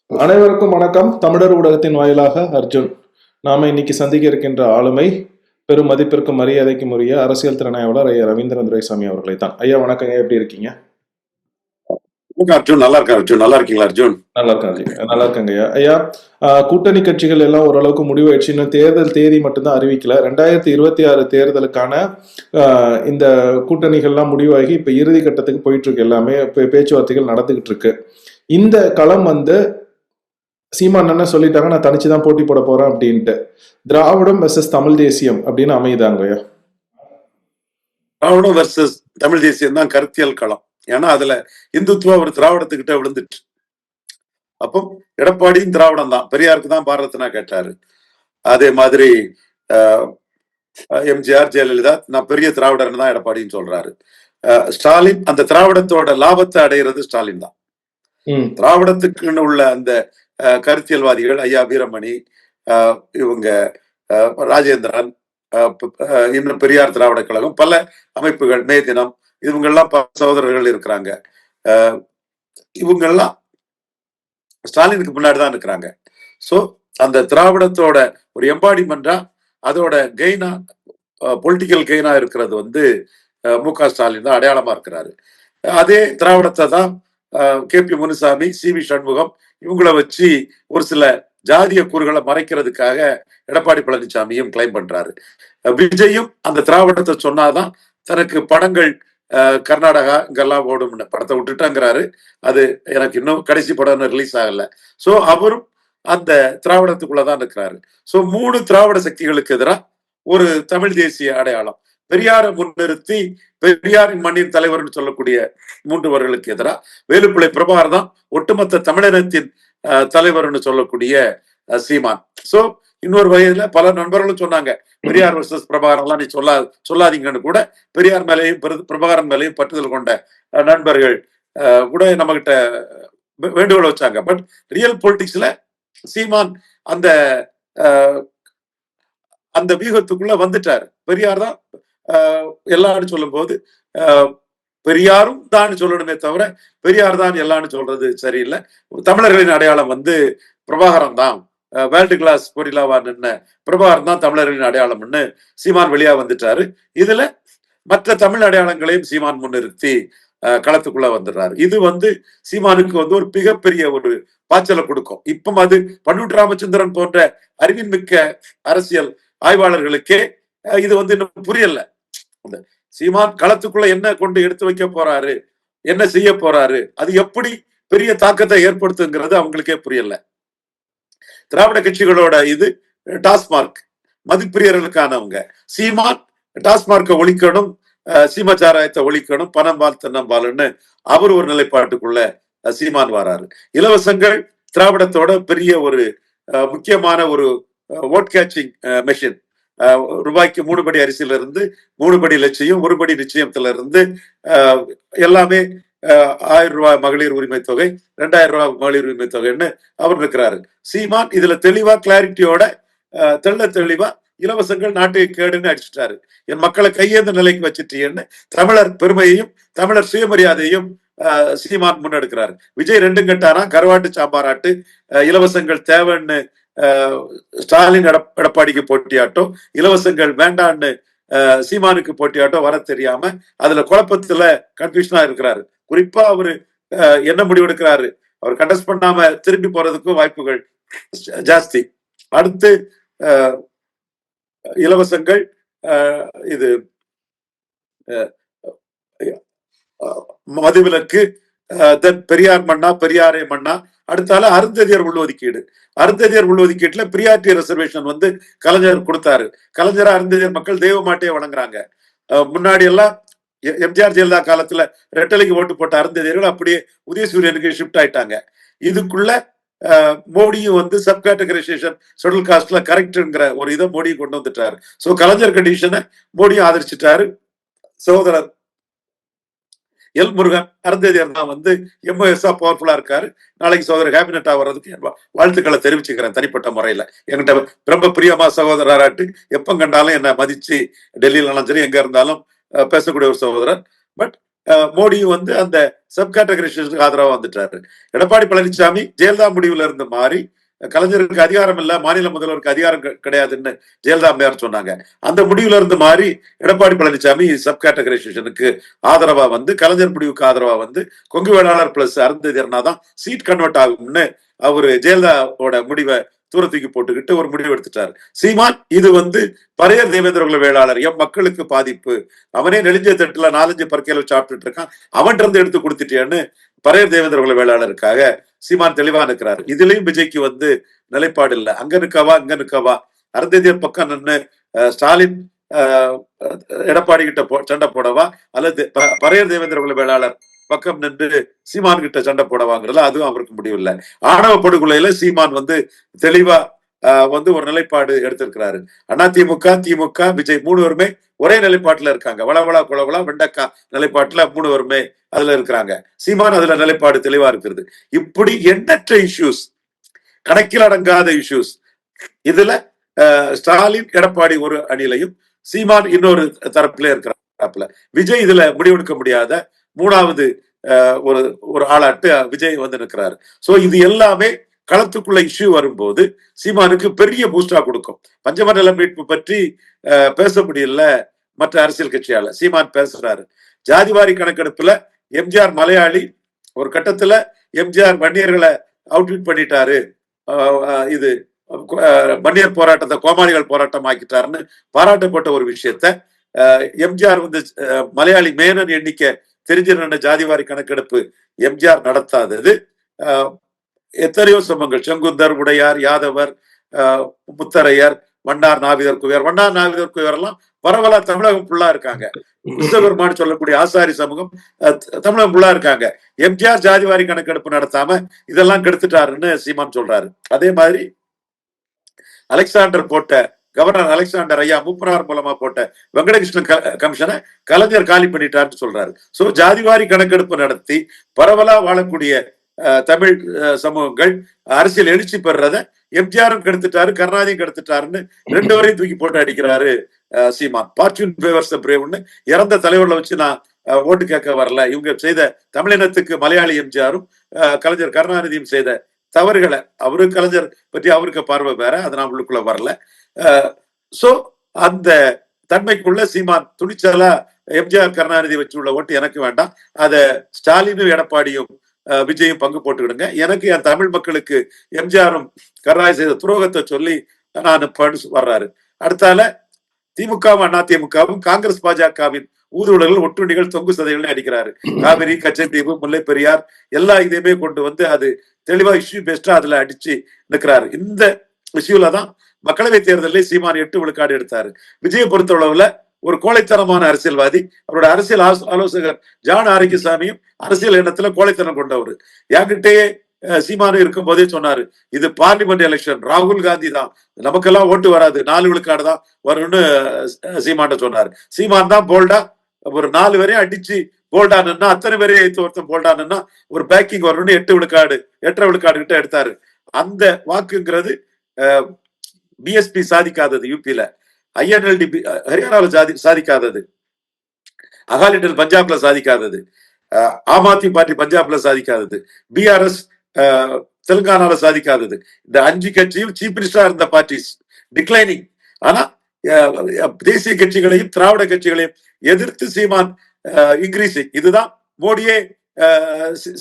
அனைவருக்கும் வணக்கம். தமிழர் ஊடகத்தின் வாயிலாக அர்ஜுன். நாம இன்னைக்கு சந்திக்க இருக்கின்ற ஆளுமை பெரும் மதிப்பிற்கும் மரியாதைக்கும் உரிய அரசியல் திறனாய்வாளர் ஐயா ரவீந்திரன் துரைசாமி அவர்களை தான். ஐயா வணக்கங்க, எப்படி இருக்கீங்க? அர்ஜுன் நல்லா இருக்கேன். அர்ஜுன் நல்லா இருக்கீங்களா? அர்ஜுன் நல்லா இருக்காங்க ஐயா. ஐயா, கூட்டணி கட்சிகள் எல்லாம் ஓரளவுக்கு முடிவாயிடுச்சு. இன்னும் தேர்தல் தேதி மட்டும்தான் அறிவிக்கல. 2026 தேர்தலுக்கான இந்த கூட்டணிகள்லாம் முடிவாகி இப்ப இறுதி கட்டத்துக்கு போயிட்டு இருக்கு. எல்லாமே பேச்சுவார்த்தைகள் நடந்துகிட்டு இருக்கு. இந்த களம் சீமான் என்ன சொல்லிட்டாங்க, நான் தனிச்சுதான் போட்டி போட போறேன் அப்படின்ட்டு. திராவிடம் வெர்சஸ் தமிழ் தேசியம் அப்படின்னு அமைதாங்கய்யா. திராவிடம் வெர்சஸ் தமிழ் தேசியம் தான் கருத்தியல் களம். ஏன்னா அதுல இந்துத்துவ ஒரு திராவிடத்துக்கிட்ட விழுந்துட்டு. அப்போ எடப்பாடியும் திராவிடம் தான், பெரியாருக்கு தான் பாரதத்தினா கேட்டாரு. அதே மாதிரி எம்ஜிஆர், ஜெயலலிதா நான் பெரிய திராவிடர்னு தான் எடப்பாடின்னு சொல்றாரு. ஸ்டாலின் அந்த திராவிடத்தோட லாபத்தை அடைகிறது ஸ்டாலின் தான். திராவிடத்துக்குன்னு உள்ள அந்த கருத்தியல்வாதிகள் ஐயா வீரமணி, இவங்க ராஜேந்திரன், இன்னும் பெரியார் திராவிட கழகம், பல அமைப்புகள், மே தினம், இவங்கெல்லாம் சகோதரர்கள் இருக்கிறாங்க. இவங்கெல்லாம் ஸ்டாலினுக்கு முன்னாடிதான் இருக்கிறாங்க. சோ அந்த திராவிடத்தோட ஒரு எம்பாடிமெண்டா அதோட கெய்னா, பொலிட்டிக்கல் கெய்னா இருக்கிறது மு.க. ஸ்டாலின் தான் அடையாளமா இருக்கிறாரு. அதே திராவிடத்தை தான் கே.பி. முனுசாமி, சி.வி. சண்முகம் இவங்கள வச்சு ஒரு சில ஜாதிய கூறுகளை மறைக்கிறதுக்காக எடப்பாடி பழனிசாமியும் கிளைம் பண்றாரு. விஜயும் அந்த திராவிடத்தை சொன்னாதான் தனக்கு படங்கள் கர்நாடகா இங்கெல்லாம் ஓடும்னு படத்தை விட்டுட்டாங்கிறாரு. அது எனக்கு இன்னும் கடைசி படம் ரிலீஸ் ஆகல. சோ அவரும் அந்த திராவிடத்துக்குள்ளதான் இருக்கிறாரு. சோ 3 திராவிட சக்திகளுக்கு எதிராக ஒரு தமிழ் தேசிய அடையாளம். பெரியாரை முன்னிறுத்தி பெரியாரின் மண்ணின் தலைவர்னு சொல்லக்கூடிய 3 எதிராக வேலுப்பிள்ளை பிரபாகர் தான் ஒட்டுமொத்த தமிழினத்தின் தலைவர்னு சொல்லக்கூடிய சீமான். சோ இன்னொரு வகையில பல நண்பர்களும் சொன்னாங்க, பெரியார் வர்சஸ் பிரபாகரன் எல்லாம் நீ சொல்லாதீங்கன்னு கூட பெரியார் மேலேயும் பிரபாகரன் மேலேயும் பற்றுதல் கொண்ட நண்பர்கள் கூட நம்ம கிட்ட வேண்டுகோள் வச்சாங்க. பட் ரியல் பொலிட்டிக்ஸ்ல சீமான் அந்த அந்த வியூகத்துக்குள்ள வந்துட்டாரு. பெரியார் தான் எல்லாரும் சொல்லும் போது பெரியாரும் தான் சொல்லணுமே தவிர பெரியார் தான் எல்லான்னு சொல்றது சரியில்லை. தமிழர்களின் அடையாளம் பிரபாகரன் தான், வேர்ல்டு கிளாஸ் பொரிலாவா நின்ன பிரபாகரன் தான் தமிழர்களின் அடையாளம்னு சீமான் வெளியா வந்துட்டாரு. இதுல மற்ற தமிழ் அடையாளங்களையும் சீமான் முன்னிறுத்தி களத்துக்குள்ள வந்துடுறாரு. இது சீமானுக்கு ஒரு மிகப்பெரிய ஒரு பாய்ச்சலை கொடுக்கும். இப்போ அது பன்னூர் ராமச்சந்திரன் போன்ற அறிவின் மிக்க அரசியல் ஆய்வாளர்களுக்கே இது இன்னும் புரியல. சீமான் களத்துக்குள்ள என்ன கொண்டு எடுத்து வைக்க போறாரு, என்ன செய்ய போறாரு, அது எப்படி பெரிய தாக்கத்தை ஏற்படுத்துங்கிறது அவங்களுக்கே புரியல. திராவிட கட்சிகளோட இது டாஸ்மார்க், மதிப்பிரியர்களுக்கானவங்க. சீமான் டாஸ்மார்க்கை ஒழிக்கணும், சீமச்சாராயத்தை ஒழிக்கணும், பணம் பால் தென்னம்பால்னு அவர் ஒரு நிலைப்பாட்டுக்குள்ள சீமான் வராரு. இலவசங்கள் திராவிடத்தோட பெரிய ஒரு முக்கியமான ஒரு ஓட் கேச்சிங் மெஷின். ரூபாய்க்கு 3 படி அரிசியில இருந்து 3 படி லட்சியம், 1 படி நிச்சயத்துல இருந்து எல்லாமே 1000 ரூபாய் மகளிர் உரிமை தொகை, 2000 ரூபாய் மகளிர் உரிமை தொகைன்னு அவர் இருக்கிறாரு. சீமான் இதுல தெளிவா கிளாரிட்டியோட தெளிவா இலவசங்கள் நாட்டுக்கு கேடுன்னு அடிச்சுட்டாரு. என் மக்களை கையேந்த நிலைக்கு வச்சுட்டீங்கன்னு தமிழர் பெருமையையும் தமிழர் சுயமரியாதையும் சீமான் முன்னெடுக்கிறாரு. விஜய் 2 கட்டாரா, கருவாட்டு சாம்பாராட்டு, இலவசங்கள் தேவைன்னு ஸ்டாலின் எடப்பாடிக்கு போட்டியாட்டம், இலவசங்கள் வேண்டான்னு சீமானுக்கு போட்டியாட்டம் வர தெரியாம அதுல குழப்பத்துல கன்ஃபியூஷனா இருக்கிறாரு. குறிப்பா அவரு என்ன முடிவெடுக்கிறாரு, அவர் கண்டஸ்ட் பண்ணாம திரும்பி போறதுக்கும் வாய்ப்புகள் ஜாஸ்தி. அடுத்து இலவசங்கள், இது மதுவிலக்கு, பெரியார் மண்ணா பெரியாரே மண்ணா, அடுத்தால அருந்ததியர் உள்ஒதுக்கீடு. அருந்ததியர் உள்ஒதுக்கீட்டுல பிரியாரிட்டி ரிசர்வேஷன் கலைஞர் கொடுத்தாரு. கலைஞரா அருந்ததியர் மக்கள் தெய்வ மாட்டையே வழங்குறாங்க. முன்னாடி எல்லாம் எம்ஜிஆர் ஜெயலலிதா காலத்துல ரெட்டலைக்கு ஓட்டு போட்ட அருந்ததியர்கள் அப்படியே உதயசூரியனுக்கு ஷிஃப்ட் ஆயிட்டாங்க. இதுக்குள்ள மோடியும் சப் கேட்டகரைசேஷன் ஷெட்யூல் காஸ்ட்ல கரெக்ட்ங்கிற ஒரு இதை மோடியும் கொண்டு வந்துட்டாரு. சோ கலைஞர் கண்டிஷனை மோடியும் ஆதரிச்சிட்டாரு. சகோதரர் எல் முருகன் அருந்ததியர் தான் எம்ஓஎஸ்ஆ பவர்ஃபுல்லா இருக்காரு. நாளைக்கு சகோதரர் கேபினட்டா வர்றதுக்கு வாழ்த்துக்களை தெரிவிச்சுக்கிறேன் தனிப்பட்ட முறையில. என்கிட்ட ரொம்ப பிரியமா சகோதரராட்டு எப்ப கண்டாலும் என்னை மதிச்சு டெல்லியில சரி எங்க இருந்தாலும் பேசக்கூடிய ஒரு சகோதரர். பட் மோடியும் வந்து அந்த சப் கேட்டகரைசேஷனுக்கு ஆதரவா வந்துட்டாரு. எடப்பாடி பழனிசாமி ஜெயலலிதா முடிவுல இருந்து மாறி கலைஞருக்கு அதிகாரம் இல்ல, மாநில முதல்வருக்கு அதிகாரம் கிடையாதுன்னு ஜெயலலிதா அம்மையார் சொன்னாங்க. அந்த முடிவுல இருந்து மாறி எடப்பாடி பழனிசாமி சப் கேட்டகரைசேஷனுக்கு ஆதரவா வந்து கலைஞர் முடிவுக்கு ஆதரவா வந்து கொங்கு வேளாளர் பிளஸ் அருந்ததியர்னா தான் சீட் கன்வெர்ட் ஆகும்னு அவரு ஜெயலலிதாவோட முடிவை தூர தூக்கி போட்டுக்கிட்டு ஒரு முடிவு எடுத்துட்டாரு. சீமான் இது வந்து பரையர் தேவேந்திர குல வேளாளர் எம் மக்களுக்கு பாதிப்பு, அவனே நெலிஞ்ச தட்டுல 4-5 பருக்கையில சாப்பிட்டுட்டு இருக்கான், அவன் இருந்து எடுத்து கொடுத்துட்டேன்னு பரையர் தேவேந்திர குல வேளாளருக்காக சீமான் தெளிவா நிற்கிறார். இதுலயும் விஜய்க்கு வந்து நிலைப்பாடு இல்லை. அங்க நிற்கவா இங்க நிற்கவா, அருந்ததியர் பக்கம் நின்று ஸ்டாலின் எடப்பாடி கிட்ட சண்டை போடவா அல்லது பரையர் தேவேந்திர குல வேளாளர் பக்கம் நின்று சீமான் கிட்ட சண்டை போடவாங்கிறதுல அதுவும் அவருக்கு முடிவில்லை. ஆணவ படுகொலையில சீமான் வந்து தெளிவா வந்து ஒரு நிலைப்பாடு எடுத்திருக்கிறாரு. அதிமுக, திமுக, விஜய் 3 பேருமே ஒரே நிலைப்பாட்டுல இருக்காங்க. வளவளா குளவளா வெண்டக்கா நிலைப்பாட்டுல 3 பேருமே அதுல இருக்கிறாங்க. சீமான் அதுல நிலைப்பாடு தெளிவா இருக்கிறது. இப்படி எண்ணற்ற இஷ்யூஸ், கணக்கில் அடங்காத இஷ்யூஸ். இதுல ஸ்டாலின் எடப்பாடி ஒரு அணியிலையும் சீமான் இன்னொரு தரப்புல இருக்கிறாப்புல. விஜய் இதுல முடிவெடுக்க முடியாத 3வது ஒரு ஆளாட்டு விஜய் வந்து நிற்கிறாரு. சோ இது எல்லாமே களத்துக்குள்ள இஷ்யூ வரும்போது சீமானுக்கு பெரிய பூஸ்டா கொடுக்கும். பஞ்சமண்டல மீட்பு பற்றி பேச முடியல மற்ற அரசியல் கட்சியால, சீமான் பேசுறாரு. ஜாதிவாரி கணக்கெடுப்புல எம்ஜிஆர் மலையாளி, ஒரு கட்டத்துல எம்ஜிஆர் வன்னியர்களை அவுட்விட் பண்ணிட்டாரு, இது வன்னியர் போராட்டத்தை கோமாளிகள் போராட்டம் ஆக்கிட்டாருன்னு பாராட்டப்பட்ட ஒரு விஷயத்த எம்ஜிஆர் வந்து மலையாளி மேனன் எண்ணிக்கை தெரிஞ்சிருந்த ஜாதிவாரி கணக்கெடுப்பு எம்ஜிஆர் நடத்தாதது எத்தனையோ சம்பவங்கள், செங்குந்தர், உடையார், யாதவர், முத்தரையர், வண்ணார் நாவிதர் குவையார், வண்ணார் நாவிதர் குவையார் எல்லாம் பரவலா தமிழகம் ஃபுல்லா இருக்காங்க. கிருஷ்ணபெருமான் சொல்லக்கூடிய ஆசாரி சமூகம் தமிழகம் ஃபுல்லா இருக்காங்க. எம்ஜிஆர் ஜாதிவாரி கணக்கெடுப்பு நடத்தாம இதெல்லாம் கெடுத்துட்டாருன்னு சீமான் சொல்றாரு. அதே மாதிரி அலெக்சாண்டர் போட்ட கவர்னர் அலெக்சாண்டர் ஐயா மூப்பனார் மூலமா போட்ட வெங்கடகிருஷ்ணன் கமிஷனை கலைஞர் காலி பண்ணிட்டாருன்னு சொல்றாரு. சோ ஜாதிவாரி கணக்கெடுப்பு நடத்தி பரவலா வாழக்கூடிய தமிழ் சமூகங்கள் அரசியல் எழுச்சி பெறத எம்ஜிஆரும் கெடுத்துட்டாரு, கருணாநிதியும் கெடுத்துட்டாருன்னு 2 வரையும் தூக்கி போட்டு அடிக்கிறாரு சீமான். பார்ச்சூன் ஃபேவர்ஸ் பிரேவ்னு இறந்த தலைவர்களை வச்சு நான் ஓட்டு கேட்க வரல, இவங்க செய்த தமிழினத்துக்கு மலையாளி எம்ஜிஆரும் கலைஞர் கருணாநிதியும் செய்த தவறுகளை, அவரு கலைஞர் பற்றி அவருக்கு பார்வை வேற, அது நான் உள்ளுக்குள்ள வரல. சோ அந்த தன்மைக்குள்ள சீமான் துணிச்சலா எம்ஜிஆர் கருணாநிதி வச்சு உள்ள ஓட்டு எனக்கு வேண்டாம், அத ஸ்டாலினும் எடப்பாடியும் விஜயும் பங்கு போட்டுக்கிடுங்க, எனக்கு என் தமிழ் மக்களுக்கு எம்ஜிஆரும் கருணாநிதி செய்த துரோகத்தை சொல்லி நான் வர்றாரு. அடுத்தால திமுகவும் அதிமுகவும் காங்கிரஸ் பாஜகவின் ஊதுவலர்கள், ஒட்டுண்டிகள், தொங்கு சதைகள் அடிக்கிறாரு. காவிரி, கச்சத்தீவு, முல்லை பெரியார் எல்லா இதையுமே கொண்டு வந்து அது தெளிவா இஷ்யூ பெஸ்டா அதுல அடிச்சு நிற்கிறாரு. இந்த இஷ்யூல தான் மக்களவை தேர்தலில் சீமான் 8 விழுக்காடு எடுத்தாரு. விஜயை பொறுத்தளவுல ஒரு கோழைத்தனமான அரசியல்வாதி. அவரோட அரசியல் ஆலோசகர் ஜான் ஆரோக்கியசாமியும் அரசியல் எண்ணத்துல கோழைத்தனம் கொண்டவர். என்கிட்டயே சீமானு இருக்கும் போதே சொன்னாரு, இது பார்லிமெண்ட் எலெக்ஷன், ராகுல் காந்தி தான், நமக்கெல்லாம் ஓட்டு வராது, 4 விழுக்காடு தான் வரும்னு சீமான் சொன்னாரு. சீமான் தான் போல்டா ஒரு 4 வரையும் அடிச்சு போல்டானுன்னா, அத்தனை பேரையும் எடுத்து ஒருத்தன் போல்டானுன்னா ஒரு பேக்கிங் வரணும்னு 8 விழுக்காடு 8.5 விழுக்காடு கிட்ட எடுத்தாரு. அந்த வாக்குங்கிறது பிஎஸ்பி சாதிக்காதது, யூபியில ஐஎன்எல்டி ஹரியானாவில் சாதிக்காதது, அகாலிடல் பஞ்சாப்ல சாதிக்காதது, ஆம் ஆத்மி பார்ட்டி பஞ்சாப்ல சாதிக்காதது, பிஆர்எஸ் தெலுங்கானால சாதிக்காதது. இந்த 5 கட்சியும் சீஃப் மினிஸ்டரா இருந்த பார்ட்டிஸ் டிக்ளைனிங். ஆனா தேசிய கட்சிகளையும் திராவிட கட்சிகளையும் எதிர்த்து சீமான் இன்க்ரீசிங். இதுதான் மோடியே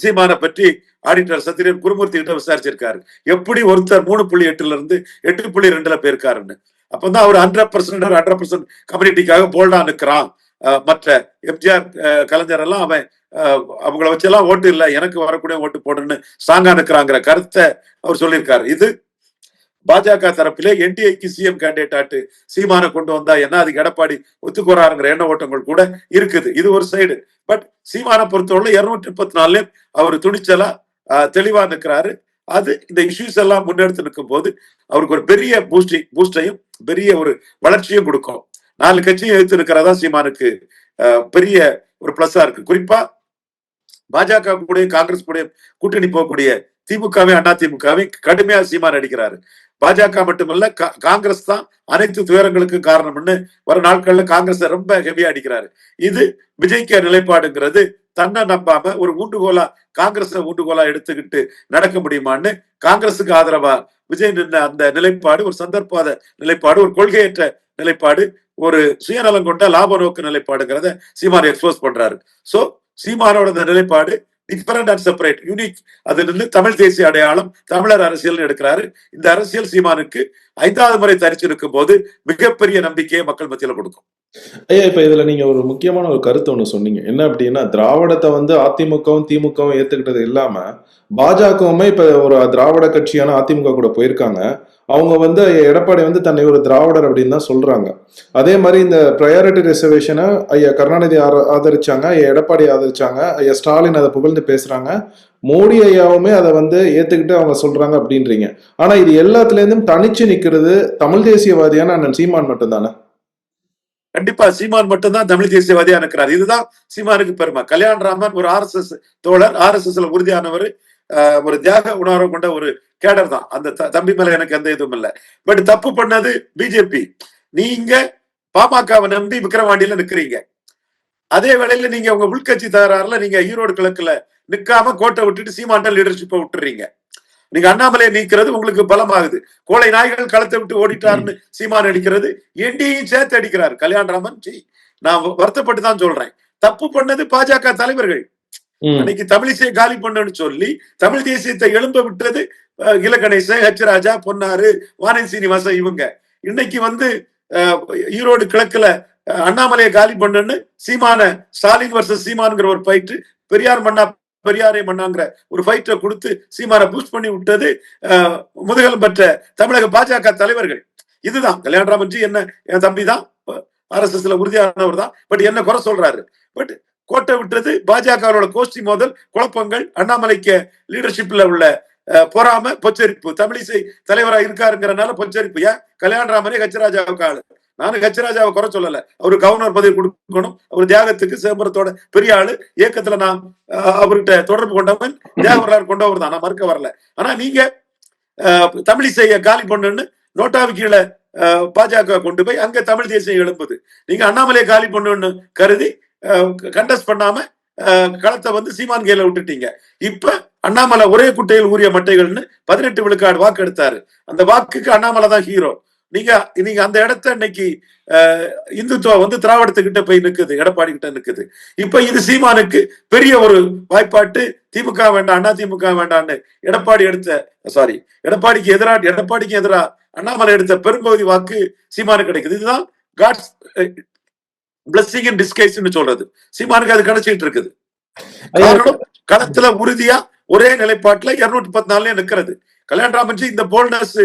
சீமானை பற்றி ஆடிட்டர் சத்திரியன் குருமூர்த்தி கிட்ட விசாரிச்சிருக்காரு, எப்படி ஒருத்தர் 3.8 இருந்து 8.2 போயிருக்காருன்னு. அப்பதான் அவர் 100% கம்யூனிட்டிக்காக போல்டா நிற்கிறான். மற்ற எம்ஜிஆர் கலைஞர் எல்லாம் அவன் அவங்கள வச்செல்லாம் ஓட்டு இல்லை, எனக்கு வரக்கூடிய ஓட்டு போடுன்னு ஸ்ட்ராங்கா நிற்கிறாங்கிற கருத்தை அவர் சொல்லியிருக்காரு. இது பாஜக தரப்பிலே என்டிஏக்கு சிஎம் கேண்டிடேட் ஆட்டு சீமானை கொண்டு வந்தா என்ன, அதுக்கு எடப்பாடி ஒத்துக்கோறாருங்கிற எண்ண ஓட்டங்கள் கூட இருக்குது. இது ஒரு சைடு. பட் சீமானை பொறுத்தவரை 234 அவர் துணிச்சலா தெளிவா நிற்கிறாரு. அது இந்த இஷ்யூஸ் எல்லாம் முன்னெடுத்து நிற்கும் போது அவருக்கு ஒரு பெரிய பூஸ்டையும் பெரிய ஒரு வளர்ச்சியும் கொடுக்கும். 4 கட்சியும் எடுத்து இருக்கிறதா சீமானுக்கு பெரிய ஒரு பிளஸ்ஸா இருக்கு. குறிப்பா பாஜக கூட காங்கிரஸ் கூட கூட்டணி போகக்கூடிய திமுகவை அதிமுகவை கடுமையா சீமான் அடிக்கிறாரு. பாஜக மட்டுமல்ல, காங்கிரஸ் தான் அனைத்து துயரங்களுக்கு காரணம்னு வர நாட்கள்ல காங்கிரஸ் ரொம்ப ஹெவியா அடிக்கிறாரு. இது விஜய்க்கு நிலைப்பாடுங்கிறது தன்னை நம்பாம ஒரு ஊண்டுகோலா காங்கிரஸ் ஊண்டுகோலா எடுத்துக்கிட்டு நடக்க முடியுமான்னு காங்கிரசுக்கு ஆதரவா விஜய் நின்ன அந்த நிலைப்பாடு ஒரு சந்தர்ப்பாத நிலைப்பாடு, ஒரு கொள்கையற்ற நிலைப்பாடு, ஒரு சுயநலம் கொண்ட லாப நோக்கு நிலைப்பாடுங்கிறத சீமான் எக்ஸ்போஸ் பண்றாரு. சோ சீமானோட இந்த நிலைப்பாடு டிஃபரண்ட் அண்ட் செப்பரேட், யூனிக். அது இருந்து தமிழ் தேசிய அடையாளம், தமிழர் அரசியல் எடுக்கிறாரு. இந்த அரசியல் சீமானுக்கு 5வது முறை தரிச்சிருக்கும் போது மிகப்பெரிய நம்பிக்கையை மக்கள் மத்தியில கொடுக்கும். ஐயா, இப்ப இதுல நீங்க ஒரு முக்கியமான ஒரு கருத்து ஒண்ணு சொன்னீங்க. என்ன அப்படின்னா, திராவிடத்தை வந்து அதிமுகவும் திமுகவும் ஏத்துக்கிட்டது இல்லாம பாஜகவுமே இப்ப ஒரு திராவிட கட்சியான அதிமுக கூட போயிருக்காங்க. அவங்க வந்து எடப்பாடி வந்து தன்னை ஒரு திராவிடர் அப்படின்னு தான் சொல்றாங்க. அதே மாதிரி இந்த ப்ரையாரிட்டி ரிசர்வேஷனை ஐயா கருணாநிதி ஆதரிச்சாங்க, ஐயா எடப்பாடி ஆதரிச்சாங்க, ஐயா ஸ்டாலின் அதை புகழ்ந்து பேசுறாங்க, மோடி ஐயாவுமே அதை வந்து ஏத்துக்கிட்டு அவங்க சொல்றாங்க அப்படின்றீங்க. ஆனா இது எல்லாத்துல இருந்தும் தனிச்சு நிக்கிறது தமிழ் தேசியவாதியான அண்ணன் சீமான் மட்டும்தானே? கண்டிப்பா சீமான் மட்டும்தான் தமிழ் தேசியவாதியா இருக்கிறார். இதுதான் சீமானுக்கு பெருமை. கல்யாணராமன் ஒரு RSS தோழர், RSSல உறுதியானவர், ஒரு தியாக உணர்வு கொண்ட ஒரு கேடர் தான். அந்த தம்பி மேல எனக்கு எந்த இதுவும் இல்லை. பட் தப்பு பண்ணது பிஜேபி. நீங்க பாமகவை நம்பி விக்கிரவாண்டியில நிக்கிறீங்க. அதே வேளையில நீங்க உங்க உள்கட்சி தகராறுல நீங்க ஈரோடு கிழக்குல நிக்காம கோட்டை விட்டுட்டு சீமான்ட லீடர்ஷிப்பை விட்டுறீங்க. நீங்க அண்ணாமலையை நீக்கிறது உங்களுக்கு பலமாகுது. கோளை நாய்கள் களத்தை விட்டு ஓடிட்டாருன்னு சீமான் அடிக்கிறது, என்டியையும் சேர்த்து அடிக்கிறாரு கல்யாணராமன். நான் வருத்தப்பட்டு தான் சொல்றேன். தப்பு பண்ணது பாஜக தலைவர்கள். அன்னைக்கு தமிழிசையை காலி பண்ணு சொல்லி தமிழ் தேசியத்தை எழும்ப விட்டது இல கணேசன், H ராஜா, பொன்னாரு, வானதி சீனிவாசன். இவங்க இன்னைக்கு வந்து ஈரோடு கிழக்குல அண்ணாமலையை காலி பண்ணுன்னு சீமான ஸ்டாலின் வர்சஸ் சீமான்ங்கிற ஒரு ஃபைட், பெரியார் மண்ணா பெரியாரை மண்ணாங்கிற ஒரு ஃபைட்டை கொடுத்து சீமானை பூஸ்ட் பண்ணி விட்டது முதுகலம் பெற்ற தமிழக பாஜக தலைவர்கள். இதுதான் கல்யாணராமன்ஜி என்ன என் தம்பி தான், RSSல உறுதியானவர் தான். பட் என்ன குறை சொல்றாரு. பட் கோட்டை விட்டது பாஜகவோட கோஷ்டி மோதல், குழப்பங்கள், அண்ணாமலைக்கு லீடர்ஷிப்ல உள்ள பொறாம, பொச்சரிப்பு. தமிழிசை தலைவரா இருக்காருங்கிறனால பொச்சரிப்பு. ஏன் கல்யாணராமனே கச்சராஜாவுக்கு ஆளு. நானும் கச்சராஜாவை குறை சொல்லல. அவரு கவர்னர் பதவி கொடுக்கணும், அவர் தியாகத்துக்கு சிதம்பரத்தோட பெரிய ஆளு. இயக்கத்துல நான் அவர்கிட்ட தொடர்பு கொண்டவன், தியாக வரலாறு கொண்டவர் தான், நான் மறுக்க வரல. ஆனா நீங்க தமிழிசைய காலி பண்ணுன்னு நோட்டாவுக்கு கீழே பாஜக கொண்டு போய் அங்க தமிழ் தேசியம் எழுப்புது. நீங்க அண்ணாமலையை காலி பண்ணுன்னு கருதி கண்டஸ்ட் பண்ணாம களத்தை வந்து சீமான் கையில விட்டுட்டீங்க. இப்ப அண்ணாமலை ஒரே குட்டையில் ஊறிய மட்டைகள்னு 18 விழுக்காடு வாக்கு எடுத்தாரு. அந்த வாக்குக்கு அண்ணாமலை தான் ஹீரோ. நீங்க அந்த இடத்த இன்னைக்கு இந்துத்துவ வந்து திராவிடத்துக்கிட்ட போய் நிக்குது, எடப்பாடி கிட்ட நிக்குது. இப்ப இது சீமானுக்கு பெரிய ஒரு வாய்ப்பாட்டு. திமுக வேண்டாம், அண்ணா திமுக வேண்டான்னு எடப்பாடிக்கு எதிரா அண்ணாமலை எடுத்த பெரும்பகுதி வாக்கு சீமானுக்கு கிடைக்குது. இதுதான் காட்ஸ் பிளஸிங் இன் டிஸ்கைஸ்ன்னு சொல்றது. சீமானுக்கு அது கிடைச்சிட்டு இருக்குது. காரணம் களத்துல உறுதியா ஒரே நிலைப்பாட்டுல 214 நிக்கிறது. கல்யாணராமன்ஜி இந்த போல்னஸ்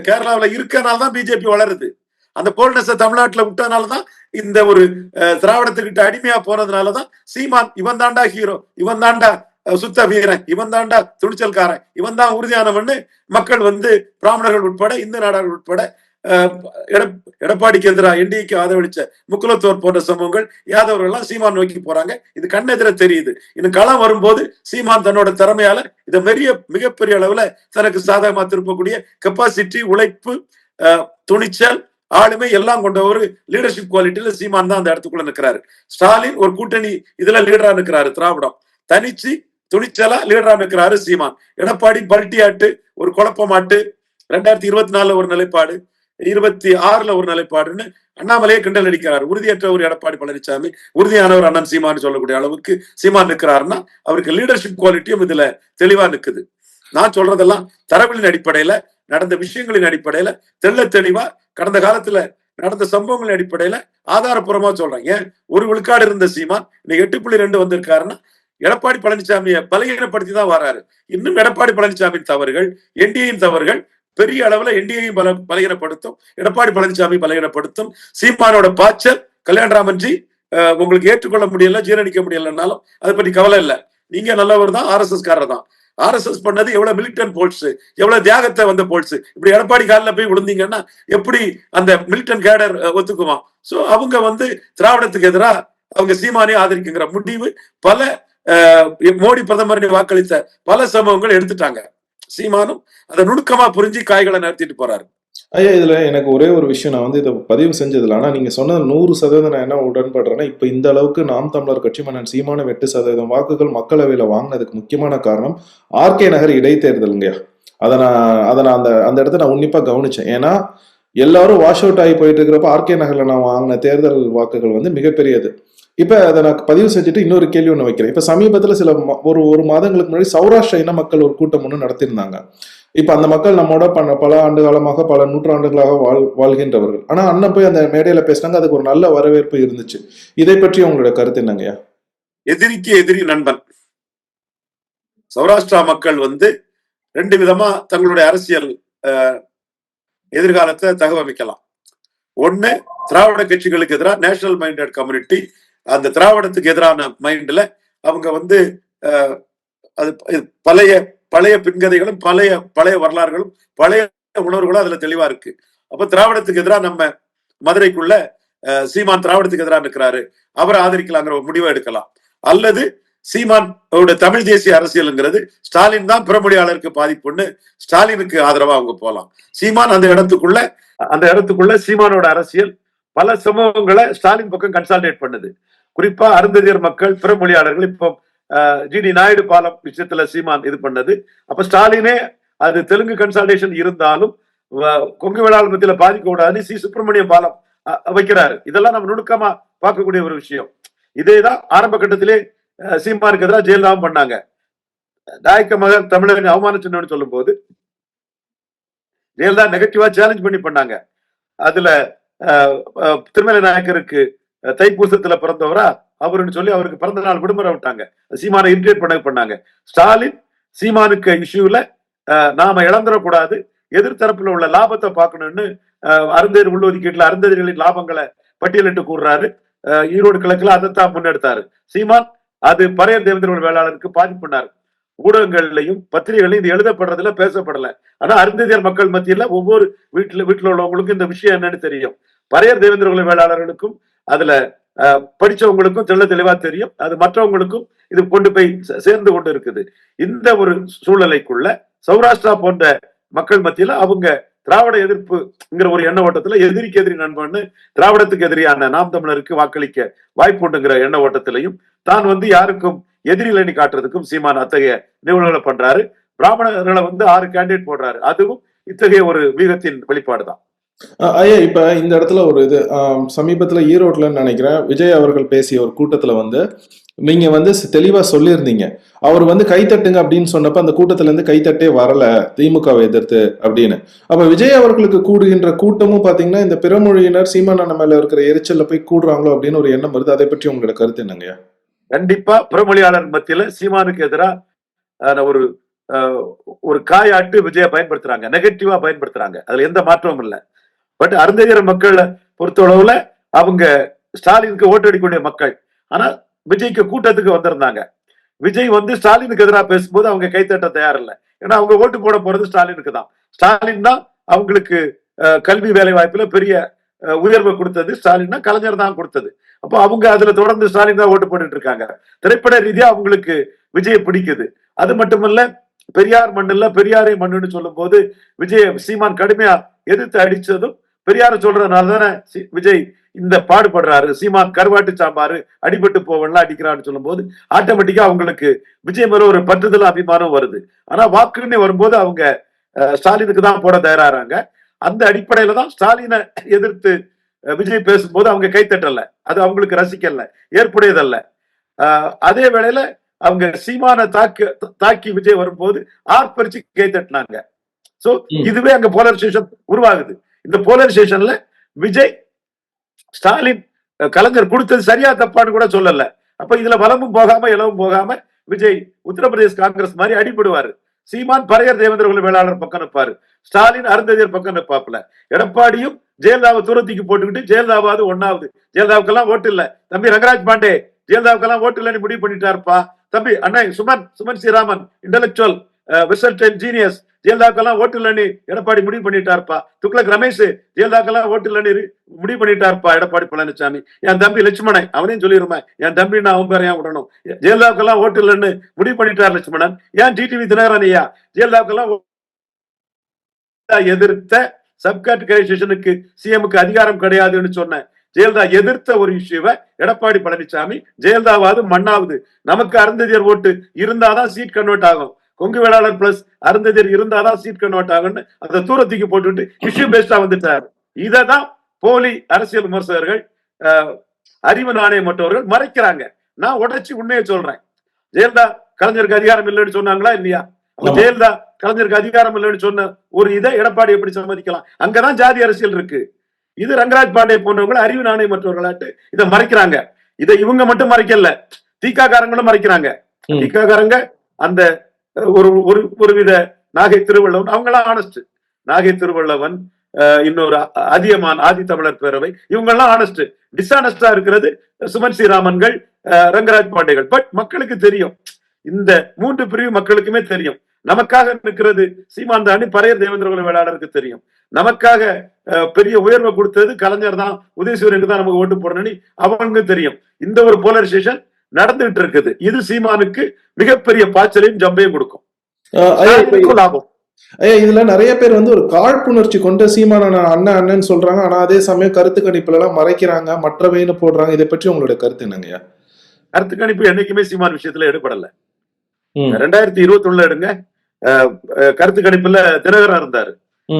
கேரளாவில இருக்கனால்தான் பிஜேபி வளருது. அந்த போல்னஸ் தமிழ்நாட்டுல விட்டதுனாலதான் இந்த ஒரு திராவிடத்துக்கிட்ட அடிமையா போனதுனாலதான் சீமான் இவன் தாண்டா ஹீரோ, இவன் தாண்டா சுத்த வீரன், இவன் தாண்டா துணிச்சல்காரன், இவன் தான் உறுதியானவன்னு மக்கள் வந்து பிராமணர்கள் உட்பட இந்து நாடார்கள் உட்பட எடப்பாடிக்கு எதிராக என்டிஏக்கு ஆதரவளிச்ச முக்குலத்தோர் போன்ற சமூகங்கள் யாதவர்கள் எல்லாம் சீமான் நோக்கி போறாங்க. இது கண்ணெதிர தெரியுது. இன்னும் களம் வரும்போது சீமான் தன்னோட திறமையால இதை மிகப்பெரிய அளவுல தனக்கு சாதகமா திருப்பக்கூடிய கெப்பாசிட்டி, உழைப்பு, துணிச்சல், ஆளுமை எல்லாம் கொண்ட ஒரு லீடர்ஷிப் குவாலிட்டியில சீமான் தான் அந்த இடத்துக்குள்ள நிற்கிறாரு. ஸ்டாலின் ஒரு கூட்டணி இதுல லீடரா நிற்கிறாரு. திராவிடம் தனிச்சு துணிச்சலா லீடரா நிற்கிறாரு சீமான். எடப்பாடி பல்ட்டியாட்டு, ஒரு குழப்பமாட்டு, 2024 ஒரு நிலைப்பாடு, 26ல ஒரு நிலைப்பாடுன்னு அண்ணாமலையே கிண்டல் அடிக்கிறார். உறுதியற்ற ஒரு எடப்பாடி பழனிசாமி, உறுதியானவர் அண்ணன் சீமான் சொல்லக்கூடிய அளவுக்கு சீமான் நிற்கிறாருன்னா அவருக்கு லீடர்ஷிப் குவாலிட்டியும் இதுல தெளிவா நிக்குது. நான் சொல்றதெல்லாம் தரவுகளின் அடிப்படையில, நடந்த விஷயங்களின் அடிப்படையில, தெளிவா கடந்த காலத்துல நடந்த சம்பவங்களின் அடிப்படையில ஆதாரப்பூர்வமா சொல்றேன். ஏன் ஒரு விழுக்காடு இருந்த சீமான் இன்னைக்கு 8.2 வந்திருக்காருன்னா எடப்பாடி பழனிசாமியை பலகீனப்படுத்தி தான் வராரு. இன்னும் எடப்பாடி பழனிசாமியின் தவறுகள், என்டிஏயின் தவறுகள் பெரிய அளவுல என்டிஏயும் பலகீனப்படுத்தும், எடப்பாடி பழனிசாமி பலகீனப்படுத்தும். சீமானோட பாய்ச்சல் கல்யாணராமன்ஜி உங்களுக்கு ஏற்றுக்கொள்ள முடியல, ஜீரணிக்க முடியலன்னாலும் அதை பற்றி கவலை இல்லை. நீங்க நல்லவர் தான், RSS காரர் தான். RSS பண்ணது எவ்வளவு மிலிட்டன் போல்ஸ், எவ்வளவு தியாகத்தை வந்த போல்ஸ். இப்படி எடப்பாடி காலில் போய் விழுந்தீங்கன்னா எப்படி அந்த மிலிட்டன் கேடர் ஒத்துக்குமா? சோ அவங்க வந்து திராவிடத்துக்கு எதிராக அவங்க சீமானே ஆதரிக்குங்கிற முடிவு பல மோடி பிரதமரை வாக்களித்த பல சமூகங்கள் எடுத்துட்டாங்க. சீமானும் அதை நுணுக்கமா புரிஞ்சு காய்களை நிறுத்திட்டு போறாரு. ஐயா, இதுல எனக்கு ஒரே ஒரு விஷயம், நான் வந்து இதை பதிவு செஞ்சதுல, ஆனா நீங்க சொன்னது 100% நான் என்ன உடன்படுறேன்னா, இப்ப இந்த அளவுக்கு நாம் தமிழர் கட்சி மன்னன் சீமான 8% வாக்குகள் மக்களவையில வாங்கினதுக்கு முக்கியமான காரணம் ஆர்கே நகர் இடைத்தேர்தலுங்கய்யா. அதை நான் அந்த அந்த இடத்த நான் உன்னிப்பா கவனிச்சேன். ஏன்னா எல்லாரும் வாஷ் அவுட் ஆகி போயிட்டு இருக்கிறப்ப ஆர்கே நகர்ல நான் வாங்கின தேர்தல் வாக்குகள் வந்து மிகப்பெரியது. இப்ப அதை நான் பதிவு செஞ்சுட்டு இன்னொரு கேள்வி ஒன்று வைக்கிறேன். இப்ப சமீபத்துல ஒரு மாதங்களுக்கு முன்னாடி சௌராஷ்டிர இன மக்கள் ஒரு கூட்டம் ஒன்று நடத்தியிருந்தாங்க. இப்ப அந்த மக்கள் நம்மோட பல ஆண்டு காலமாக, பல நூற்றாண்டுகளாக வாழ்கின்றவர்கள். ஆனா அண்ணன் போய் அந்த மேடையில பேசினாங்க, அதுக்கு ஒரு நல்ல வரவேற்பு இருந்துச்சு. இதை பற்றி உங்களோட கருத்து என்னங்கய்யா? எதிரிக்கு எதிரி நண்பன். சௌராஷ்டிரா மக்கள் வந்து 2 விதமா தங்களுடைய அரசியல் எதிர்காலத்தை தகவமைக்கலாம். ஒண்ணு, திராவிட கட்சிகளுக்கு எதிராக நேஷனல் மைண்டட் கம்யூனிட்டி, அந்த திராவிடத்துக்கு எதிரான மைண்ட்ல அவங்க வந்து அது பழைய பழைய பின்கதைகளும் பழைய வரலாறுகளும் பழைய உணர்வுகளும் அதுல தெளிவா இருக்கு. அப்ப திராவிடத்துக்கு எதிராக நம்ம மதுரைக்குள்ள சீமான் திராவிடத்துக்கு எதிராக இருக்கிறாரு, அவரை ஆதரிக்கலாங்கிற ஒரு முடிவை எடுக்கலாம். அல்லது சீமான் தமிழ் தேசிய அரசியல்ங்கிறது ஸ்டாலின் தான் பிறமொழியாளருக்கு பாதிப்புன்னு ஸ்டாலினுக்கு ஆதரவா அவங்க போலாம். சீமான் அந்த இடத்துக்குள்ள சீமானோட அரசியல் பல சமூகங்களை ஸ்டாலின் பக்கம் கன்சால்டேட் பண்ணுது. குறிப்பா அருந்ததியர் மக்கள், பிறமொழியாளர்கள். இப்போ ஜிடி நாயுடு பாலம் விஷயத்துல சீமான் இது பண்ணது. அப்ப ஸ்டாலினே அது தெலுங்கு கன்சால்டேஷன் இருந்தாலும் கொங்கு வேளாளர் மத்தியில பாதிக்க கூடாதுன்னு சி சுப்பிரமணியம் பாலம் வைக்கிறாரு. இதெல்லாம் நம்ம நுணுக்கமா பார்க்கக்கூடிய ஒரு விஷயம். இதேதான் ஆரம்ப கட்டத்திலே சீமானுக்கு எதிராக ஜெயலலிதாவும் பண்ணாங்க. நாயக்க மகன் தமிழரின் அவமான சின்னம்னு சொல்லும் போது ஜெயலலிதா நெகட்டிவா சேலஞ்ச் பண்ணி பண்ணாங்க. அதுல திருமலை நாயக்கருக்கு தைப்பூசத்துல பிறந்தவரா அவருன்னு சொல்லி அவருக்கு பிறந்த நாள் விடுமுறை விட்டாங்க. சீமானை இரிட்டேட் பண்ணாங்க. ஸ்டாலின் சீமானுக்கு இஷ்யூல நாம இழந்துடக்கூடாது, எதிர்த்தரப்புல உள்ள லாபத்தை பார்க்கணும்னு அருந்ததியர் உள்ளொதுக்கீட்டுல அருந்ததியர்களின் லாபங்களை பட்டியலிட்டு கூறுறாரு. ஈரோடு கிழக்குல அதைத்தான் முன்னெடுத்தாரு சீமான். அது பரையர் தேவேந்திர வேளாளருக்கு பாதிப்புனாரு. ஊடகங்கள்லையும் பத்திரிகைகளையும் இது எழுதப்படுறதுல பேசப்படல. ஆனா அருந்ததியர் மக்கள் மத்தியில ஒவ்வொரு வீட்டுல உள்ளவங்களுக்கும் இந்த விஷயம் என்னன்னு தெரியும். பரையர் தேவேந்திர வேளாளர்களுக்கும் அதுல படிச்சவங்களுக்கும் தெளிவா தெரியும். அது மற்றவங்களுக்கும் இது கொண்டு போய் சேர்ந்து கொண்டு இருக்குது. இந்த ஒரு சூழ்நிலைக்குள்ள சௌராஷ்டிரா போன்ற மக்கள் மத்தியில அவங்க திராவிட எதிர்ப்புங்கிற ஒரு எண்ண ஓட்டத்துல எதிரிக்கு எதிரி நண்பன்னு திராவிடத்துக்கு எதிரியான நாம் தமிழருக்கு வாக்களிக்க வாய்ப்பு உண்டுங்கிற எண்ண ஓட்டத்திலையும் தான் வந்து யாருக்கும் எதிரிலனி காட்டுறதுக்கும் சீமான் அத்தகைய நிகழ்வுகளை பண்றாரு. பிராமணர்களை வந்து 6 கேண்டிடேட் போடுறாரு. அதுவும் இத்தகைய ஒரு வீரத்தின் வெளிப்பாடுதான். ஐயா, இப்ப இந்த இடத்துல ஒரு இது சமீபத்துல ஈரோட்ல நினைக்கிறேன் விஜய் அவர்கள் பேசிய ஒரு கூட்டத்துல வந்து நீங்க வந்து தெளிவா சொல்லியிருந்தீங்க, அவர் வந்து கைத்தட்டுங்க அப்படின்னு சொன்னப்ப அந்த கூட்டத்துல இருந்து கைத்தட்டே வரல திமுகவை எதிர்த்து அப்படின்னு. அப்ப விஜய் அவர்களுக்கு கூடுகின்ற கூட்டமும் பாத்தீங்கன்னா இந்த பிறமொழியினர் சீமானண்ண மேல இருக்கிற எரிச்சல்ல போய் கூடுறாங்களோ அப்படின்னு ஒரு எண்ணம் வருது. அதை பற்றி உங்களோட கருத்து என்னங்கய்யா? கண்டிப்பா பிறமொழியாளர் மத்தியில சீமானுக்கு எதிராக ஒரு காயாட்டு விஜய பயன்படுத்துறாங்க, நெகட்டிவா பயன்படுத்துறாங்க. அதுல எந்த மாற்றமும் இல்லை. பட் அருந்ததியர் மக்களை பொறுத்தளவுல அவங்க ஸ்டாலினுக்கு ஓட்டடிக்கூடிய மக்கள். ஆனா விஜய்க்கு கூட்டத்துக்கு வந்திருந்தாங்க. விஜய் வந்து ஸ்டாலினுக்கு எதிராக பேசும்போது அவங்க கைத்தட்ட தயார் இல்லை. ஏன்னா அவங்க ஓட்டு போட போறது ஸ்டாலினுக்கு தான். ஸ்டாலின் தான் அவங்களுக்கு கல்வி வேலை வாய்ப்புல பெரிய உயர்வு கொடுத்தது. ஸ்டாலின் தான், கலைஞர் தான் கொடுத்தது. அப்போ அவங்க அதுல தொடர்ந்து ஸ்டாலின் தான் ஓட்டு போட்டுட்டு இருக்காங்க. திரைப்பட ரீதியா அவங்களுக்கு விஜய் பிடிக்குது. அது மட்டுமல்ல, பெரியார் மண்ணுல பெரியாரை மண்ணுன்னு சொல்லும் போது விஜய் சீமான் கடுமையா எதிர்த்து அடிச்சதும் பெரியார சொல்றதுனால தானே விஜய் இந்த பாடுபடுறாரு. சீமான் கருவாட்டு சாம்பாரு அடிபட்டு போவெல்லாம் அடிக்கிறான்னு சொல்லும் போது ஆட்டோமேட்டிக்கா அவங்களுக்கு விஜய் மேல ஒரு பற்றுதல் அபிமானம் வருது. ஆனா வாக்குன்னு வரும்போது அவங்க ஸ்டாலினுக்கு தான் போட தயாராறாங்க. அந்த அடிப்படையில தான் ஸ்டாலினை எதிர்த்து விஜய் பேசும்போது அவங்க கைத்தட்டல. அது அவங்களுக்கு ரசிக்கல, ஏற்புடையதல்ல. அதே வேளையில அவங்க சீமான தாக்கி விஜய் வரும்போது ஆர்ப்பரிச்சு கைத்தட்டினாங்க. சோ இதுவே அங்க போலரைசேஷன் உருவாகுது. இந்த போலரைசேஷன்ல விஜய் ஸ்டாலின் கலைஞர் கொடுத்தது சரியா தப்பான்னு கூட சொல்லல. அப்ப இதுல வலமும் போகாம இலவும் போகாம விஜய் உத்தரப்பிரதேச காங்கிரஸ் மாதிரி அடிபடுவாரு. சீமான் பரையர் தேவேந்திர வேளாளர் பக்கம் நிற்பாரு, ஸ்டாலின் அருந்ததியர் பக்கம் நிற்பாப்புல. எடப்பாடியும் ஜெயலலிதாவை தூரத்துக்கு போட்டுக்கிட்டு ஜெயலலிதாவாவது ஒன்னாவது, ஜெயலலிதாவுக்கெல்லாம் ஓட்டு இல்ல தம்பி ரங்கராஜ் பாண்டே, ஜெயலலிதாவுக்கெல்லாம் ஓட்டு இல்லைன்னு முடிவு பண்ணிட்டாருப்பா தம்பி. அண்ணா Suman Sriraman, intellectual versatile genius, ஜெயலலிதாக்கெல்லாம் ஓட்டு இல்லைன்னு எடப்பாடி முடிவு பண்ணிட்டாருப்பா. துக்ளக் ரமேஷ் ஜெயலலிதாக்கெல்லாம் ஓட்டு இல்லைன்னு முடிவு பண்ணிட்டாருப்பா எடப்பாடி பழனிசாமி. என் தம்பி லட்சுமணன் அவனையும் சொல்லிருவேன், என் தம்பி நான் அவங்க பேரை ஏன் விடணும்? ஜெயலலிதாக்கெல்லாம் ஓட்டு இல்லைன்னு முடிவு பண்ணிட்டார் லட்சுமணன். ஏன் டிடிவி தினகரன் ஐயா ஜெயலலிதாக்கெல்லாம் எதிர்த்த சப்காட்டகைசேஷனுக்கு சிஎம்க்கு அதிகாரம் கிடையாதுன்னு சொன்னேன். ஜெயலலிதா எதிர்த்த ஒரு இஷ்யூவை எடப்பாடி பழனிசாமி ஜெயலலிதாவாவது மண்ணாவது நமக்கு அருந்ததியர் ஓட்டு இருந்தாதான் சீட் கன்வெர்ட் ஆகும், கொங்கு வேளாளர் பிளஸ் அருந்ததியர் இருந்தாதான் சீட் கன்வெர்ட் ஆகும்னு அதை தூரத்துக்கு போட்டுட்டு இஷ்யூ பேஸ்டா வந்துட்டாரு. இததான் போலி அரசியல் விமர்சகர்கள் அறிவு நாணயம் மற்றவர்கள் மறைக்கிறாங்க. நான் உடைச்சு உண்மையை சொல்றேன். ஜெயலலிதா கலைஞருக்கு அதிகாரம் இல்லைன்னு சொன்னாங்களா இல்லையா? ஜெயலலிதா கலைஞருக்கு அதிகாரம் இல்லைன்னு சொன்ன ஒரு இதை எடப்பாடி எப்படி சம்மதிக்கலாம்? அங்கதான் ஜாதி அரசியல் இருக்கு. இது ரங்கராஜ் பாண்டே போன்றவங்க அறிவு நாணயம் மற்றவர்களாட்டு இதை மறைக்கிறாங்க. இதை இவங்க மட்டும் மறைக்கல, திக காரங்களும் மறைக்கிறாங்க. திக காரங்க அந்த ஒரு வித நாகை திருவள்ளுவன் அவங்களாம் ஆனஸ்ட். நாகை திருவள்ளுவன், இன்னொரு அதியமான் ஆதி தமிழர் பேரவை, இவங்க எல்லாம் ஆனஸ்ட். டிஸ்ஆனஸ்டா இருக்கிறது சுமன் ஸ்ரீராமன்கள், ரங்கராஜ் பாண்டேகள். பட் மக்களுக்கு தெரியும், இந்த 3 பிரிவு மக்களுக்குமே தெரியும். நமக்காக நிற்கிறது சீமான் தாண்டி பரையர் தேவேந்திர வேளாளருக்கு தெரியும். நமக்காக பெரிய உயர்வை கொடுத்தது கலைஞர் தான், உதயசூரியனுக்கு தான் நமக்கு ஓட்டு போடணும்னு அவங்களுக்கு தெரியும். இந்த ஒரு போலரைசேஷன் நடந்துட்டு இருக்குது. இது சீமானுக்கு மிகப்பெரிய பாய்ச்சலையும் ஜம்பையும் கொடுக்கும், லாபம். இதுல நிறைய பேர் வந்து ஒரு காழ்ப்புணர்ச்சி கொண்டு சீமான அண்ணன் அண்ணன் சொல்றாங்க. ஆனா அதே சமயம் கருத்து கணிப்புல எல்லாம் மறைக்கிறாங்க, மற்றவைன்னு போடுறாங்க. இதை பற்றி உங்களுடைய கருத்து என்னங்கய்யா? கருத்து கணிப்பு என்னைக்குமே சீமான் விஷயத்துல எடுபடல. 2021 எடுங்க, கருத்து கணிப்புல தினகரன் இருந்தாரு,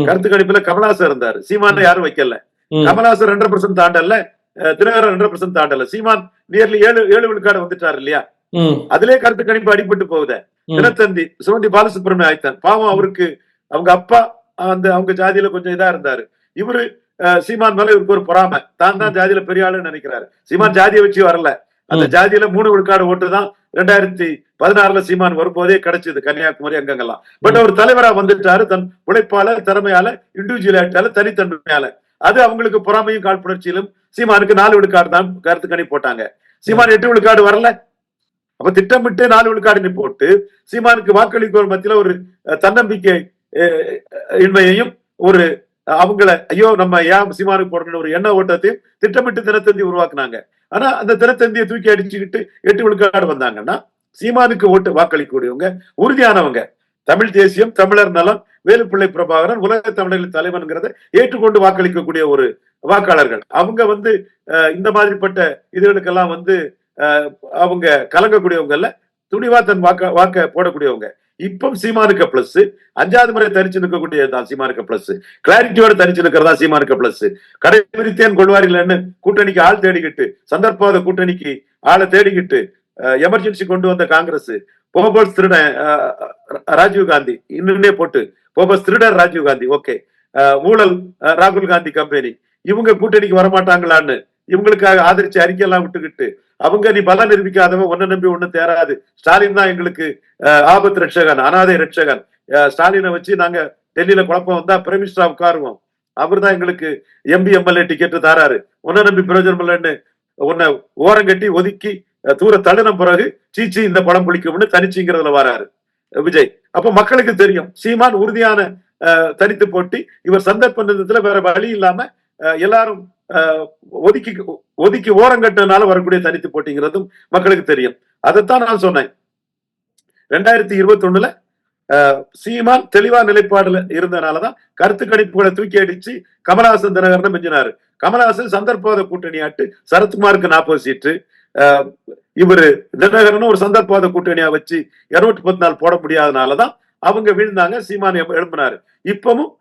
கருத்து கணிப்புல கமலஹாசன் இருந்தாரு. சீமான் யாரும் வைக்கல. கமலஹாசன் 2% தாண்டல, தினகரன் 2% தாண்டல. சீமான் நியர்லி 7 விழுக்காடு வந்துட்டாரு இல்லையா? அதிலே கருத்து கணிப்பு அடிபட்டு போகுத. தினத்தந்தி சுமந்தி பாலசுப்ரமணியம் ஆய்த்தான் பாவம், அவருக்கு அவங்க அப்பா அவங்க ஜாதியில கொஞ்சம் இதா இருந்தாரு. இவரு சீமான் மேல இவருக்கு ஒரு பொறாமை, தான் ஜாதியில பெரிய ஆளுன்னு நினைக்கிறாரு. சீமான் ஜாதியை வச்சு வரல, அந்த ஜாதியில 3 விழுக்காடு ஓட்டு தான் 2016 சீமான் வரும்போதே கிடைச்சது கன்னியாகுமரி அங்கங்கெல்லாம். பட் அவர் தலைவரா வந்துட்டாரு, தன் உழைப்பால, திறமையால, இண்டிவிஜுவலாட்டால, தனித்தன்மையால. அது அவங்களுக்கு பொறாமையும் காழ்ப்புணர்ச்சியிலும். சீமானுக்கு 4 விழுக்காடு தான் கருத்து கணி போட்டாங்க. சீமான் 8 விழுக்காடு வரல. அப்ப திட்டமிட்டு 4 விழுக்காடு போட்டு சீமானுக்கு வாக்களிப்போர் மத்தியில ஒரு தன்னம்பிக்கை இன்மையையும், ஒரு அவங்கள ஐயோ நம்ம ஏன் சீமானுக்கு போடணும் ஒரு எண்ண ஓட்டத்தையும் திட்டமிட்டு தினத்தந்தி உருவாக்குனாங்க. ஆனா அந்த தினத்தந்தியை தூக்கி அடிச்சுக்கிட்டு 8 விழுக்காடு வந்தாங்கன்னா சீமானுக்கு ஓட்டு வாக்களிக்கக்கூடியவங்க உறுதியானவங்க. தமிழ் தேசியம், தமிழர் நலம், வேலுப்பிள்ளை பிரபாகரன் உலக தமிழர்கள் தலைவன்கிறத ஏற்றுக்கொண்டு வாக்களிக்கக்கூடிய ஒரு வாக்காளர்கள். அவங்க இந்த மாதிரிப்பட்ட இதுகளுக்கெல்லாம் அவங்க கலங்கக்கூடியவங்க இல்ல, துணிவா தன் வாக்க போடக்கூடியவங்க. இப்ப சீமானுக்கு பிளஸ், 5வது முறை தரிச்சு நிற்கக்கூடியதான் சீமானுக்கு பிளஸ், கிளாரிட்டியோட தரிச்சு நிற்கிறதா சீமானுக்கு பிளஸ். கடைபிடித்தேன் கொள்வாரில்லைன்னு கூட்டணிக்கு ஆள் தேடிக்கிட்டு, சந்தர்ப்பாத கூட்டணிக்கு ஆளை தேடிக்கிட்டு எமர்ஜென்சி கொண்டு வந்த காங்கிரஸ், போபர்ஸ் திருடன் ராஜீவ் காந்தி இன்னுமே போட்டு போபர்ஸ் திருடர் ராஜீவ் காந்தி, ஓகே, ஊழல் ராகுல் காந்தி கம்பெனி, இவங்க கூட்டணிக்கு வரமாட்டாங்களான்னு இவங்களுக்காக ஆதரிச்சு அறிக்கை எல்லாம் விட்டுக்கிட்டு, அவங்க நீ பலம் நிரூபிக்காதவன் ஒன்ன நம்பி ஒண்ணு தேராது, ஸ்டாலின் தான் எங்களுக்கு ஆபத்து ரட்சகன், அனாதை ரட்சகன், ஸ்டாலினை வச்சு நாங்க டெல்லியில குழப்பம் வந்தா பிரைம் மினிஸ்டரா உட்காருவோம், அவர் தான் எங்களுக்கு எம்பி எம்எல்ஏ டிக்கெட் தாராரு, ஒன்ன நம்பி பிரயோஜனம் இல்லைன்னு உன்னை ஓரங்கட்டி ஒதுக்கி தூர தள்ளின பிறகு சீச்சி இந்த படம் பிடிக்கும்னு தனிச்சுங்கிறதுல வராரு விஜய். அப்ப மக்களுக்கு தெரியும் சீமான் உறுதியான தனித்து போட்டி. இவர் சந்தர்ப்பத்துல வேற வழி இல்லாம எல்லாரும் ஒதுக்கி ஓரங்கட்டனால வரக்கூடிய தனித்து போட்டிங்கிறதும் மக்களுக்கு தெரியும். அதைத்தான் நான் சொன்னேன். 2021 சீமான் தெளிவா நிலைப்பாடுல இருந்தனாலதான் கருத்து கணிப்புகளை தூக்கி அடிச்சு கமலஹாசன் தினகரன் மிஞ்சினாரு. கமலஹாசன் சந்தர்ப்பாத கூட்டணியாட்டு சரத்குமாருக்கு 40 சீட்டு, இவரு தினகரனும் ஒரு சந்தர்ப்பாத கூட்டணியா வச்சு 214 போட முடியாதனாலதான் அவங்க வீழ்ந்தாங்க. சீமான் எழுப்பினாரு. இப்பவும்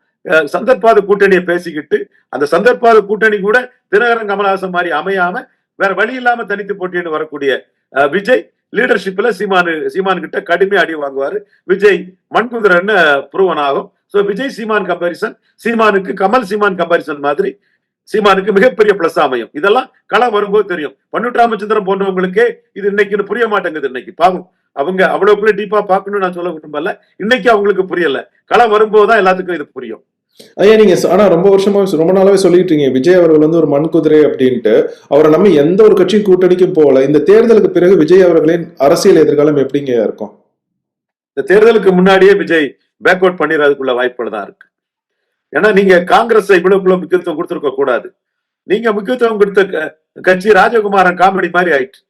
சந்தர்ப்பாத கூட்டணியை பேசிக்கிட்டு அந்த சந்தர்ப்பாத கூட்டணி கூட தினகரன் கமலஹாசன் மாதிரி அமையாம வேற வழி இல்லாம தனித்து போட்டின்னு வரக்கூடிய விஜய் லீடர்ஷிப்ல சீமான் கிட்ட கடுமை அடி வாங்குவாரு. விஜய் மண்குதிரன்னு புருவன் ஆகும். சோ விஜய் சீமான் கம்பாரிசன், சீமானுக்கு கமல் சீமான் கம்பாரிசன் மாதிரி சீமானுக்கு மிகப்பெரிய பிளஸ் அமையும். இதெல்லாம் களம் வரும்போது தெரியும். பன்னுட் ராமச்சந்திரன் போன்றவங்களுக்கே இது இன்னைக்கு புரிய மாட்டேங்குது. இன்னைக்கு பாவம் அவங்க அவ்வளவுக்குள்ள டீப்பா பாக்கணும்னு நான் சொல்ல விரும்பல. இன்னைக்கு அவங்களுக்கு புரியல. களம் வரும்போதுதான் எல்லாத்துக்கும் இது புரியும். ஐயா, நீங்க ஆனா ரொம்ப நாளாவே சொல்லிட்டு இருக்கீங்க விஜய் அவர்கள் ஒரு மண் குதிரை அப்படின்ட்டு. அவரை நம்ம எந்த ஒரு கட்சியும் கூட்டணிக்கும் போகல. இந்த தேர்தலுக்கு பிறகு விஜய் அவர்களின் அரசியல் எதிர்காலம் எப்படிங்க இருக்கும்? இந்த தேர்தலுக்கு முன்னாடியே விஜய் பேக்வர்ட் பண்ணிடுறதுக்குள்ள வாய்ப்புகள் தான் இருக்கு. ஏன்னா நீங்க காங்கிரஸ் இவ்வளவுக்குள்ள முக்கியத்துவம் கொடுத்திருக்க கூடாது. நீங்க முக்கியத்துவம் கொடுத்த கட்சி ராஜகுமாரன் காமெடி மாதிரி ஆயிட்டு.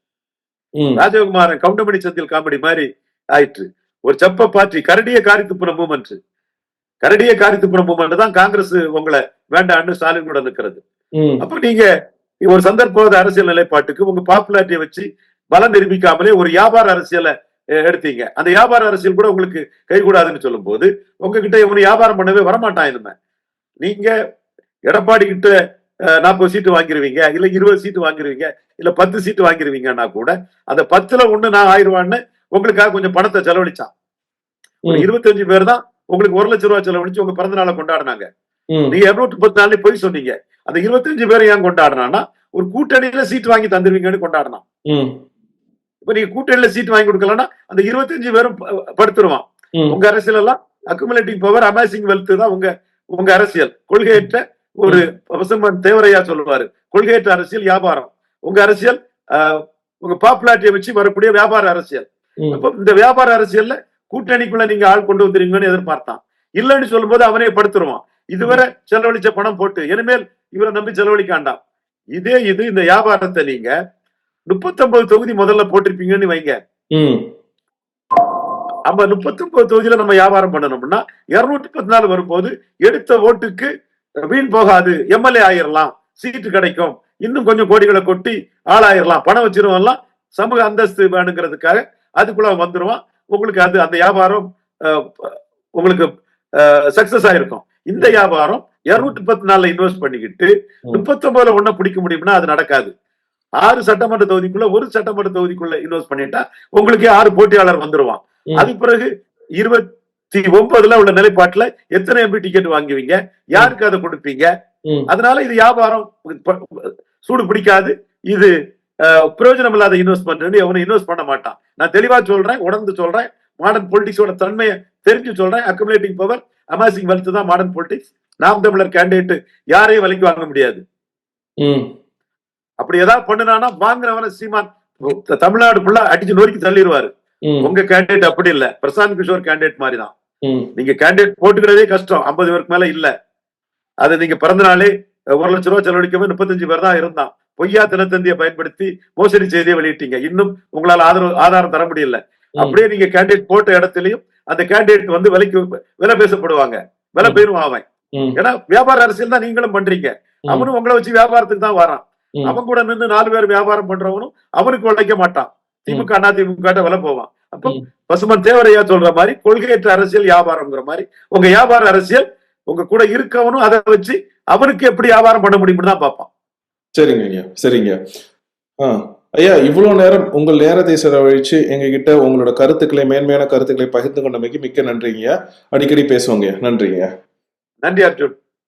ராஜகுமாரன் கவுண்டமணி செந்தில் காமெடி மாதிரி ஆயிற்று. ஒரு செப்ப பார்ட்டி கரடிய காரித்துப்புற மூவ்மெண்ட், கரடிய காரித்துப்புற மூவ்மெண்ட் தான் காங்கிரஸ் உங்களை வேண்டான்னு ஸ்டாலின் கூட நிற்கிறது. அப்ப நீங்க ஒரு சந்தர்ப்பவாத அரசியல் நிலைப்பாட்டுக்கு உங்க பாப்புலாரிட்டியை வச்சு பலம் நிரூபிக்காமலே ஒரு வியாபார அரசியலை எடுத்தீங்க. அந்த வியாபார அரசியல் கூட உங்களுக்கு கைகூடாதுன்னு சொல்லும் போது உங்ககிட்ட இவனு வியாபாரம் பண்ணவே வரமாட்டான். இனிமே நீங்க எடப்பாடி கிட்ட 40 சீட்டு வாங்கிருவீங்க, இல்ல 20 சீட்டு வாங்கிருவீங்க, இல்ல 10 சீட்டு வாங்கிருவீங்கன்னா கூட அந்த 10ல 1 நான் ஆயிடுவான்னு உங்களுக்காக கொஞ்சம் பணத்தை செலவழிச்சான். ஒரு 25 பேர் தான் உங்களுக்கு 1 லட்சம் ரூபாய் செலவழிச்சு உங்க பிறந்த நாளை கொண்டாடினாங்க. நீங்க 214 போய் சொன்னீங்க. அந்த 25 பேரை ஏன் கொண்டாடினா ஒரு கூட்டணியில சீட் வாங்கி தந்துருவீங்கன்னு கொண்டாடினான். இப்ப நீங்க கூட்டணியில சீட் வாங்கி கொடுக்கலன்னா அந்த 25 பேரும் படுத்துருவான். உங்க அரசியல் எல்லாம் அக்குமுலேட்டிங் பவர், அமேசிங் வெல்த் தான் உங்க அரசியல். கொள்கையற்ற ஒரு தேவரையா சொல்லுவாரு, கொள்கையற்ற அரசியல் வியாபாரம். உங்க அரசியல் உங்க பாப்புலாரிட்டியை வச்சு வரக்கூடிய வியாபார அரசியல். அப்ப இந்த வியாபார அரசியல்ல கூட்டணிக்குள்ள நீங்க ஆள் கொண்டு வந்துருவீங்கன்னு எதிர்பார்த்தான். இல்லைன்னு சொல்லும் போது அவனே படுத்துருவான். இதுவரை செலவழிச்ச பணம் போட்டு இனிமேல் இவரை நம்பி செலவழிக்காண்டாம். இது இந்த வியாபாரத்தை நீங்க 39 தொகுதி முதல்ல போட்டிருப்பீங்கன்னு வைங்க. நம்ம 39 தொகுதியில நம்ம வியாபாரம் பண்ணணும்னா 214 வரும்போது எடுத்த ஓட்டுக்கு வீண் போகாது, எம்எல்ஏ ஆயிரலாம், சீட்டு கிடைக்கும், இன்னும் கொஞ்சம் கோடிகளை கொட்டி ஆளாயிரலாம், பணம் வச்சிருவான்லாம், சமூக அந்தஸ்து வேணுங்கிறதுக்காக அதுக்குள்ள வந்துருவான். உங்களுக்கு அந்த வியாபாரம் உங்களுக்கு சக்சஸ் ஆயிருக்கும். இந்த வியாபாரம் 214 இன்வெஸ்ட் பண்ணிக்கிட்டு 39ல ஒண்ண பிடிக்க முடியும்னா அது நடக்காது. 6 சட்டமன்ற தொகுதிக்குள்ள, ஒரு சட்டமன்ற தொகுதிக்குள்ள இன்வெஸ்ட் பண்ணிட்டா உங்களுக்கு 6 போட்டியாளர் வந்துருவான். அது பிறகு 29ல உள்ள நிலைப்பாட்டுல எத்தனை எம்பி டிக்கெட் வாங்குவீங்க, யாருக்கு அதை கொடுப்பீங்க? அதனால இது வியாபாரம் சூடு பிடிக்காது. இது பிரயோஜனம் இல்லாத இன்வெஸ்ட்மெண்ட். எவனும் இன்வெஸ்ட் பண்ண மாட்டான். நான் தெளிவா சொல்றேன், உணர்ந்து சொல்றேன், மாடர்ன் பொலிட்டிக்ஸோட தன்மையை தெரிஞ்சு சொல்றேன். அக்குமுலேட்டிங் பவர், அமேசிங் வெல்த் தான் மாடர்ன் பொலிட்டிக்ஸ். நாம் தமிழர் கேண்டிடேட் யாரையும் விலைக்கு வாங்க முடியாது. அப்படி ஏதாவது பண்ணுனா வாங்குறவன சீமான் தமிழ்நாடு ஃபுல்லா அடிச்சு நொறுக்கி தள்ளிடுவாரு. உங்க கேண்டிடேட் அப்படி இல்ல, பிரசாந்த் கிஷோர் கேண்டிடேட் மாதிரி தான். நீங்க கேண்டிடேட் போட்டுக்கிறதே கஷ்டம், 50 பேருக்கு மேல இல்ல. அது நீங்க பிறந்த நாளே 1 லட்சம் ரூபாய் செலவழிக்கவே 35 பேர் தான் இருந்தான். பொய்யா தினத்தந்தியை பயன்படுத்தி மோசடி செய்தியை வெளியிட்டீங்க. இன்னும் உங்களால ஆதாரம் தர முடியல. அப்படியே நீங்க கேண்டிடேட் போட்ட இடத்துலயும் அந்த கேண்டிடேட் வந்து விலை பேசப்படுவாங்க, விலை போயிருவான் அவன். ஏன்னா வியாபார அரசியல் தான் நீங்களும் பண்றீங்க. அவனும் உங்களை வச்சு வியாபாரத்துக்கு தான் வரான். அவன் கூட நின்று 4 பேர் வியாபாரம் பண்றவனும் அவனுக்கு உழைக்க மாட்டான். திமுக அதிமுக விலை போவான். அப்ப பசுமன் தேவரையா சொல்ற மாதிரி கொள்கையற்ற அரசியல் வியாபாரம்ங்கிற மாதிரி உங்க வியாபார அரசியல் உங்க கூட இருக்கவனும் அதை வச்சு அவனுக்கு எப்படி வியாபாரம் பண்ண முடியும்னு தான் பார்ப்பான். சரிங்க ஐயா, சரிங்க ஐயா. இவ்வளவு நேரம் உங்கள் நேரத்தை செலவழிச்சு எங்ககிட்ட உங்களோட கருத்துக்களை, மேன்மையான கருத்துக்களை பகிர்ந்து கொண்டமைக்கு மிக்க நன்றிங்க. அடிக்கடி பேசுவோங்க. நன்றிங்க. நன்றி அர்ஜுன்.